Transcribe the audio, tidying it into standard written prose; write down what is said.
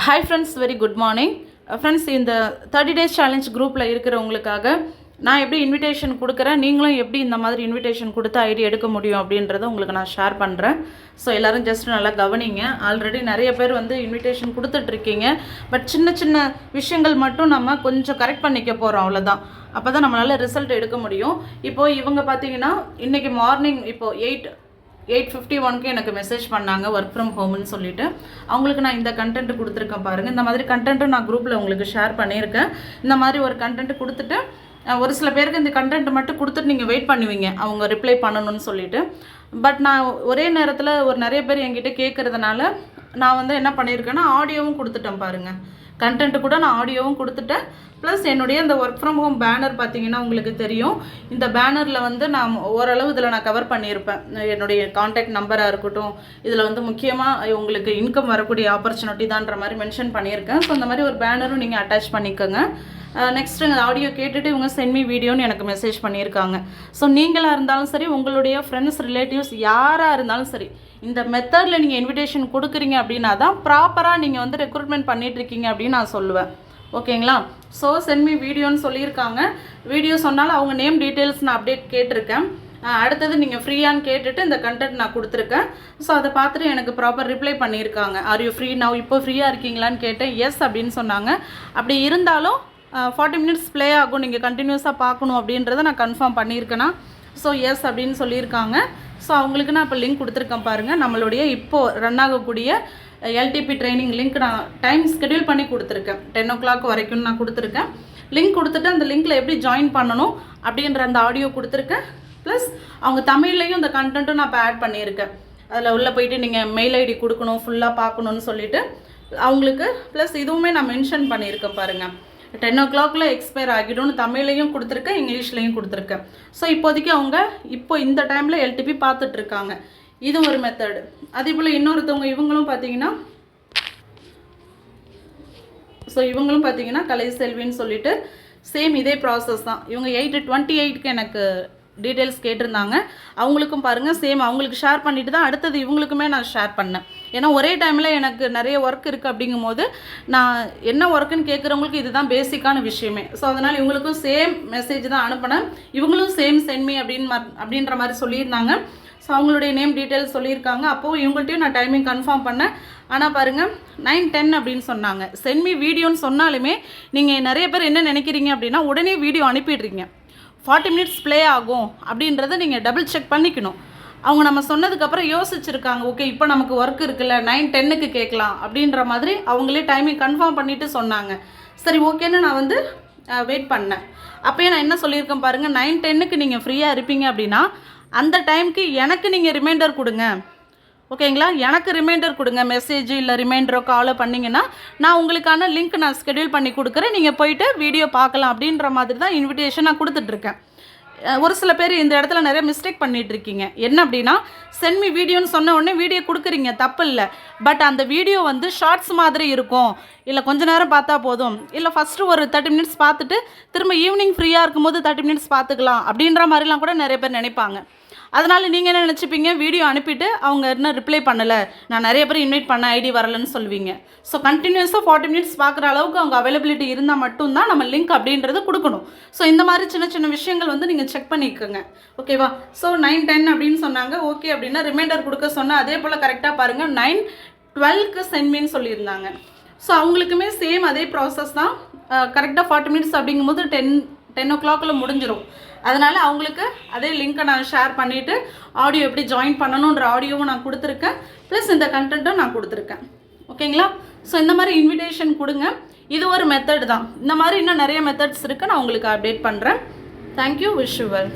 Hi friends, very good morning. Friends, இந்த 30 days challenge குரூப்பில் இருக்கிறவங்களுக்காக நான் எப்படி இன்விடேஷன் கொடுக்குறேன், நீங்களும் எப்படி இந்த மாதிரி இன்விடேஷன் கொடுத்து ஐடி எடுக்க முடியும் அப்படின்றத உங்களுக்கு நான் ஷேர் பண்ணுறேன். ஸோ எல்லோரும் ஜஸ்ட் நல்லா கவனிங்க. ஆல்ரெடி நிறைய பேர் வந்து இன்விடேஷன் கொடுத்துட்ருக்கீங்க. பட் சின்ன சின்ன விஷயங்கள் மட்டும் நம்ம கொஞ்சம் கரெக்ட் பண்ணிக்க போகிறோம், அவ்வளோதான். அப்போ தான் நம்மளால் ரிசல்ட் எடுக்க முடியும். இப்போது இவங்க பார்த்தீங்கன்னா இன்றைக்கி மார்னிங் இப்போது 8:51 எனக்கு மெசேஜ் பண்ணாங்க ஒர்க் ஃப்ரம் ஹோம்னு சொல்லிட்டு. அவங்களுக்கு நான் இந்த கண்டென்ட் கொடுத்துருக்கேன் பாருங்கள். இந்த மாதிரி கண்டென்ட்டும் நான் குரூப்பில் உங்களுக்கு ஷேர் பண்ணியிருக்கேன். இந்த மாதிரி ஒரு கண்டென்ட் கொடுத்துட்டு ஒரு சில பேருக்கு இந்த கண்டென்ட் மட்டும் கொடுத்துட்டு நீங்கள் வெயிட் பண்ணுவீங்க அவங்க ரிப்ளை பண்ணணும்னு சொல்லிட்டு. பட் நான் ஒரே நேரத்தில் நிறைய பேர் என்கிட்ட கேட்குறதுனால நான் வந்து என்ன பண்ணியிருக்கேன்னா ஆடியோவும் கொடுத்துட்டேன் பாருங்கள். கண்டென்ட்டு கூட நான் ஆடியோவும் கொடுத்துட்டேன். ப்ளஸ் என்னுடைய இந்த ஒர்க் ஃப்ரம் ஹோம் பேனர் பார்த்தீங்கன்னா உங்களுக்கு தெரியும். இந்த பேனரில் வந்து நான் ஓரளவு இதில் நான் கவர் பண்ணியிருப்பேன். என்னுடைய காண்டாக்ட் நம்பராக இருக்கட்டும், இதில் வந்து முக்கியமாக உங்களுக்கு இன்கம் வரக்கூடிய ஆப்பர்ச்சுனிட்டி தான்ற மாதிரி மென்ஷன் பண்ணியிருக்கேன். ஸோ அந்த மாதிரி ஒரு பேனரும் நீங்கள் அட்டாச் பண்ணிக்கோங்க. நெக்ஸ்ட்டு அந்த ஆடியோ கேட்டுட்டு இவங்க சென்ட் மீ வீடியோன்னு எனக்கு மெசேஜ் பண்ணியிருக்காங்க. ஸோ நீங்களாக இருந்தாலும் சரி, உங்களுடைய ஃப்ரெண்ட்ஸ் ரிலேட்டிவ்ஸ் யாராக இருந்தாலும் சரி, இந்த மெத்தடில் நீங்கள் இன்விடேஷன் கொடுக்குறீங்க அப்படின்னா தான் ப்ராப்பராக நீங்கள் வந்து ரெக்ரூட்மெண்ட் பண்ணிகிட்ருக்கீங்க அப்படின்னு நான் சொல்லுவேன். ஓகேங்களா? ஸோ சென்ட் மீ வீடியோன்னு சொல்லியிருக்காங்க. வீடியோ சொன்னாலும் அவங்க நேம் டீட்டெயில்ஸ் நான் அப்டேட் கேட்டிருக்கேன். அடுத்தது நீங்கள் ஃப்ரீயான்னு கேட்டுட்டு இந்த கண்டென்ட் நான் கொடுத்துருக்கேன். ஸோ அதை பார்த்துட்டு எனக்கு ப்ராப்பர் ரிப்ளை பண்ணியிருக்காங்க. Are you free now? இப்போ ஃப்ரீயாக இருக்கீங்களான்னு கேட்டேன். எஸ் அப்படின்னு சொன்னாங்க. அப்படி இருந்தாலும் 40 மினிட்ஸ் ப்ளே ஆகும், நீங்கள் கண்டினியூஸாக பார்க்கணும் அப்படின்றத நான் கன்ஃபார்ம் பண்ணியிருக்கேன்னா. ஸோ எஸ் அப்படின்னு சொல்லியிருக்காங்க. ஸோ அவங்களுக்கு நான் இப்போ லிங்க் கொடுத்துருக்கேன் பாருங்கள். நம்மளுடைய இப்போது ரன் ஆகக்கூடிய எல்டிபி ட்ரைனிங் லிங்க் நான் டைம் ஸ்கெடியூல் பண்ணி கொடுத்துருக்கேன். 10 o'clock வரைக்கும் நான் கொடுத்துருக்கேன். லிங்க் கொடுத்துட்டு அந்த லிங்க்கில் எப்படி ஜாயின் பண்ணணும் அப்படின்ற அந்த ஆடியோ கொடுத்துருக்கேன். ப்ளஸ் அவங்க தமிழ்லையும் இந்த கண்டென்ட்டும் நான் இப்போ ஆட் பண்ணியிருக்கேன். அதில் உள்ளே போயிட்டு நீங்கள் மெயில் ஐடி கொடுக்கணும், ஃபுல்லாக பார்க்கணுன்னு சொல்லிவிட்டு அவங்களுக்கு. ப்ளஸ் இதுவுமே நான் மென்ஷன் பண்ணியிருக்கேன் பாருங்கள். 10 o'clock எக்ஸ்பயர் ஆகிடும்னு தமிழ்லையும் கொடுத்துருக்கேன், இங்கிலீஷ்லையும் கொடுத்துருக்கேன். ஸோ இப்போதைக்கு அவங்க இந்த டைமில் எல்டிபி பார்த்துட்ருக்காங்க. இது ஒரு மெத்தடு. அதே போல் இன்னொருத்தவங்க இவங்களும் பார்த்தீங்கன்னா கலை செல்வின்னு சொல்லிட்டு சேம் இதே ப்ராசஸ் தான். இவங்க 8:28 எனக்கு டீட்டெயில்ஸ் கேட்டிருந்தாங்க. அவங்களுக்கும் பாருங்கள் சேம் அவங்களுக்கு ஷேர் பண்ணிவிட்டு தான் அடுத்தது இவங்களுக்குமே நான் ஷேர் பண்ணேன். ஏன்னா ஒரே டைமில் எனக்கு நிறைய ஒர்க் இருக்குது அப்படிங்கும்போது நான் என்ன ஒர்க்குன்னு கேட்குறவங்களுக்கு இதுதான் பேசிக்கான விஷயமே. ஸோ அதனால் இவங்களுக்கும் சேம் மெசேஜ் தான் அனுப்பினேன். இவங்களும் சேம் சென்ட் மீ அப்படின்ற மாதிரி சொல்லியிருந்தாங்க. ஸோ அவங்களுடைய நேம் டீட்டெயில்ஸ் சொல்லியிருக்காங்க. அப்போது இவங்கள்ட்டையும் நான் டைமிங் கன்ஃபார்ம் பண்ணேன். ஆனால் பாருங்கள் 9:10 அப்படின்னு சொன்னாங்க. சென்ட் மீ வீடியோன்னு சொன்னாலுமே நீங்கள் நிறைய பேர் என்ன நினைக்கிறீங்க அப்படின்னா உடனே வீடியோ அனுப்பிடுறீங்க. 40 மினிட்ஸ் ப்ளே ஆகும் அப்படின்றத நீங்கள் டபுள் செக் பண்ணிக்கணும். அவங்க நம்ம சொன்னதுக்கப்புறம் யோசிச்சுருக்காங்க. ஓகே, இப்போ நமக்கு ஒர்க் இருக்குல்ல, 9:10 கேட்கலாம் அப்படின்ற மாதிரி அவங்களே டைமிங் கன்ஃபார்ம் பண்ணிவிட்டு சொன்னாங்க. சரி ஓகேன்னு நான் வந்து வெயிட் பண்ணேன். அப்போயே நான் என்ன சொல்லியிருக்கேன் பாருங்கள், 9:10 நீங்கள் ஃப்ரீயாக இருப்பீங்க அப்படின்னா அந்த டைமுக்கு எனக்கு நீங்கள் ரிமைண்டர் கொடுங்க. ஓகேங்களா? எனக்கு ரிமைண்டர் கொடுங்க. மெசேஜ் இல்லை ரிமைண்டரோ காலோ பண்ணிங்கன்னா நான் உங்களுக்கான லிங்க் நான் ஸ்கெடியூல் பண்ணி கொடுக்குறேன். நீங்கள் போயிட்டு வீடியோ பார்க்கலாம் அப்படின்ற மாதிரி தான் இன்விடேஷன் நான் கொடுத்துட்ருக்கேன். ஒரு சில பேர் இந்த இடத்துல நிறைய மிஸ்டேக் பண்ணிகிட்ருக்கீங்க. என்ன அப்படின்னா சென்ட் மீ வீடியோன்னு சொன்ன உடனே வீடியோ கொடுக்குறீங்க, தப்பு இல்லை. பட் அந்த வீடியோ வந்து ஷார்ட்ஸ் மாதிரி இருக்கும். இல்லை கொஞ்ச நேரம் பார்த்தா போதும், இல்லை ஃபஸ்ட்டு ஒரு 30 மினிட்ஸ் பார்த்துட்டு திரும்ப ஈவினிங் ஃப்ரீயாக இருக்கும்போது 30 மினிட்ஸ் பார்த்துக்கலாம் அப்படின்ற மாதிரிலாம் கூட நிறைய பேர் நினைப்பாங்க. அதனால் நீங்கள் என்ன நினச்சிப்பீங்க, வீடியோ அனுப்பிட்டு அவங்க இன்னும் ரிப்ளை பண்ணலை, நான் நிறைய பேர் இன்வைட் பண்ண ஐடி வரலன்னு சொல்லுவீங்க. ஸோ கண்டினியூஸாக 40 மினிட்ஸ் பார்க்குற அளவுக்கு அவங்க அவைலபிலிட்டி இருந்தால் மட்டும்தான் நம்ம லிங்க் அப்படின்றது கொடுக்கணும். ஸோ இந்த மாதிரி சின்ன சின்ன விஷயங்கள் வந்து நீங்கள் செக் பண்ணிக்கோங்க. ஓகேவா? ஸோ 9:10 அப்படின்னு சொன்னாங்க. ஓகே அப்படின்னா ரிமைண்டர் கொடுக்க சொன்னால் அதே போல் கரெக்டாக பாருங்கள் 9:12 சென்ட் மீன்னு சொல்லியிருந்தாங்க. ஸோ அவங்களுக்குமே சேம் அதே ப்ராசஸ் தான். கரெக்டாக 40 மினிட்ஸ் அப்படிங்கும்போது 10 o'clock முடிஞ்சிடும். அதனால் அவங்களுக்கு அதே லிங்க்கை நான் ஷேர் பண்ணிவிட்டு ஆடியோ எப்படி ஜாயின் பண்ணணுன்ற ஆடியோவும் நான் கொடுத்துருக்கேன். ப்ளஸ் இந்த கண்டென்ட்டும் நான் கொடுத்துருக்கேன். ஓகேங்களா? ஸோ இந்த மாதிரி இன்விடேஷன் கொடுங்க. இது ஒரு மெத்தட் தான். இந்த மாதிரி இன்னும் நிறைய மெத்தட்ஸ் இருக்குது, நான் உங்களுக்கு அப்டேட் பண்ணுறேன். தேங்க்யூ. Wish you well.